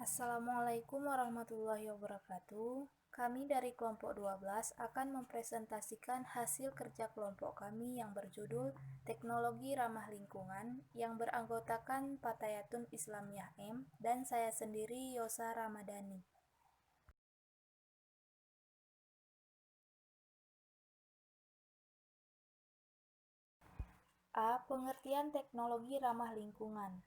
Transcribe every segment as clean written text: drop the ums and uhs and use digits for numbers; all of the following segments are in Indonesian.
Assalamualaikum warahmatullahi wabarakatuh. Kami dari kelompok 12 akan mempresentasikan hasil kerja kelompok kami yang berjudul Teknologi Ramah Lingkungan yang beranggotakan Fatayatun Islamiyah M dan saya sendiri Yosa Ramadhani. A. Pengertian teknologi ramah lingkungan.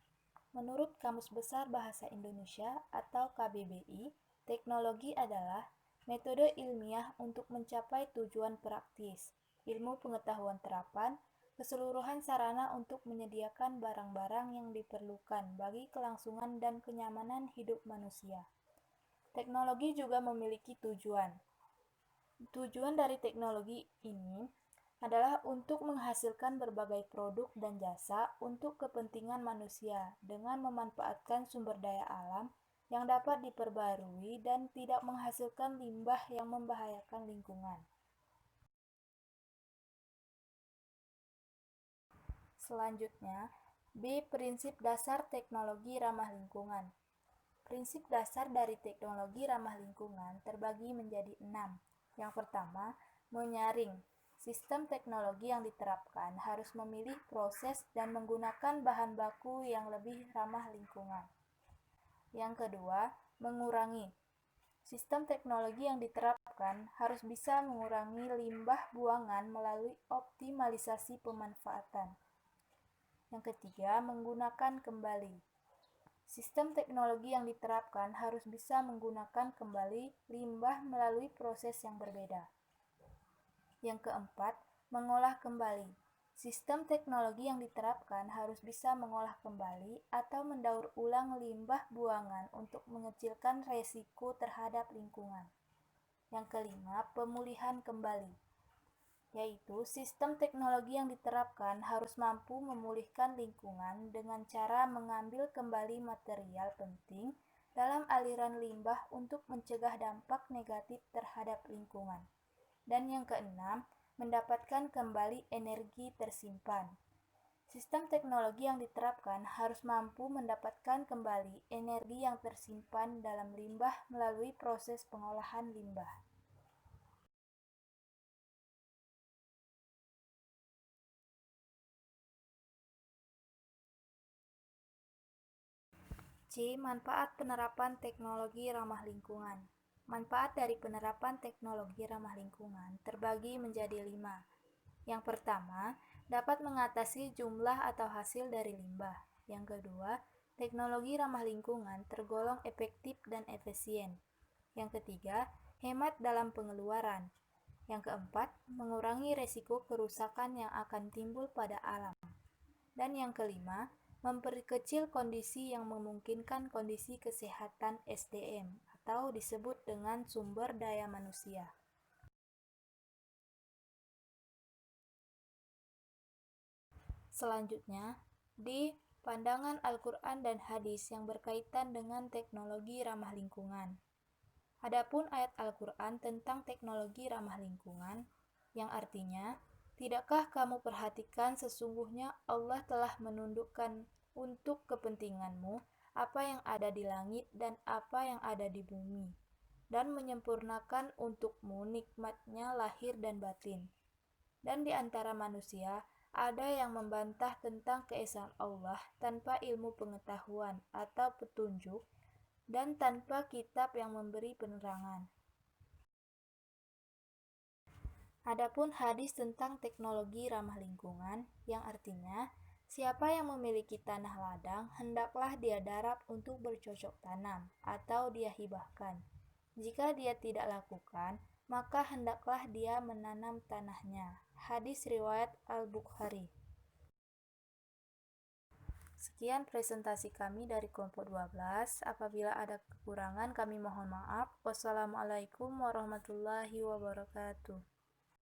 Menurut Kamus Besar Bahasa Indonesia atau KBBI, teknologi adalah metode ilmiah untuk mencapai tujuan praktis, ilmu pengetahuan terapan, keseluruhan sarana untuk menyediakan barang-barang yang diperlukan bagi kelangsungan dan kenyamanan hidup manusia. Teknologi juga memiliki tujuan. Tujuan dari teknologi ini adalah untuk menghasilkan berbagai produk dan jasa untuk kepentingan manusia dengan memanfaatkan sumber daya alam yang dapat diperbarui dan tidak menghasilkan limbah yang membahayakan lingkungan. Selanjutnya, B. Prinsip dasar teknologi ramah lingkungan. Prinsip dasar dari teknologi ramah lingkungan terbagi menjadi 6. Yang pertama, menyaring. Sistem teknologi yang diterapkan harus memilih proses dan menggunakan bahan baku yang lebih ramah lingkungan. Yang kedua, mengurangi. Sistem teknologi yang diterapkan harus bisa mengurangi limbah buangan melalui optimalisasi pemanfaatan. Yang ketiga, menggunakan kembali. Sistem teknologi yang diterapkan harus bisa menggunakan kembali limbah melalui proses yang berbeda. Yang keempat, mengolah kembali. Sistem teknologi yang diterapkan harus bisa mengolah kembali atau mendaur ulang limbah buangan untuk mengecilkan resiko terhadap lingkungan. Yang kelima, pemulihan kembali, yaitu sistem teknologi yang diterapkan harus mampu memulihkan lingkungan dengan cara mengambil kembali material penting dalam aliran limbah untuk mencegah dampak negatif terhadap lingkungan. Dan yang keenam, mendapatkan kembali energi tersimpan. Sistem teknologi yang diterapkan harus mampu mendapatkan kembali energi yang tersimpan dalam limbah melalui proses pengolahan limbah. C. Manfaat penerapan teknologi ramah lingkungan. Manfaat dari penerapan teknologi ramah lingkungan terbagi menjadi 5. Yang pertama, dapat mengatasi jumlah atau hasil dari limbah. Yang kedua, teknologi ramah lingkungan tergolong efektif dan efisien. Yang ketiga, hemat dalam pengeluaran. Yang keempat, mengurangi resiko kerusakan yang akan timbul pada alam. Dan yang kelima, memperkecil kondisi yang memungkinkan kondisi kesehatan SDM atau disebut dengan sumber daya manusia. Selanjutnya, di pandangan Al-Quran dan hadis yang berkaitan dengan teknologi ramah lingkungan. Adapun ayat Al-Quran tentang teknologi ramah lingkungan, yang artinya, tidakkah kamu perhatikan sesungguhnya Allah telah menundukkan untuk kepentinganmu apa yang ada di langit dan apa yang ada di bumi, dan menyempurnakan untukmu nikmat-Nya lahir dan batin. Dan di antara manusia ada yang membantah tentang keesaan Allah tanpa ilmu pengetahuan atau petunjuk dan tanpa kitab yang memberi penerangan. Adapun hadis tentang teknologi ramah lingkungan, yang artinya, siapa yang memiliki tanah ladang, hendaklah dia garap untuk bercocok tanam, atau dia hibahkan. Jika dia tidak lakukan, maka hendaklah dia menanam tanahnya. Hadis riwayat Al-Bukhari. Sekian presentasi kami dari kelompok 12. Apabila ada kekurangan, kami mohon maaf. Wassalamualaikum warahmatullahi wabarakatuh.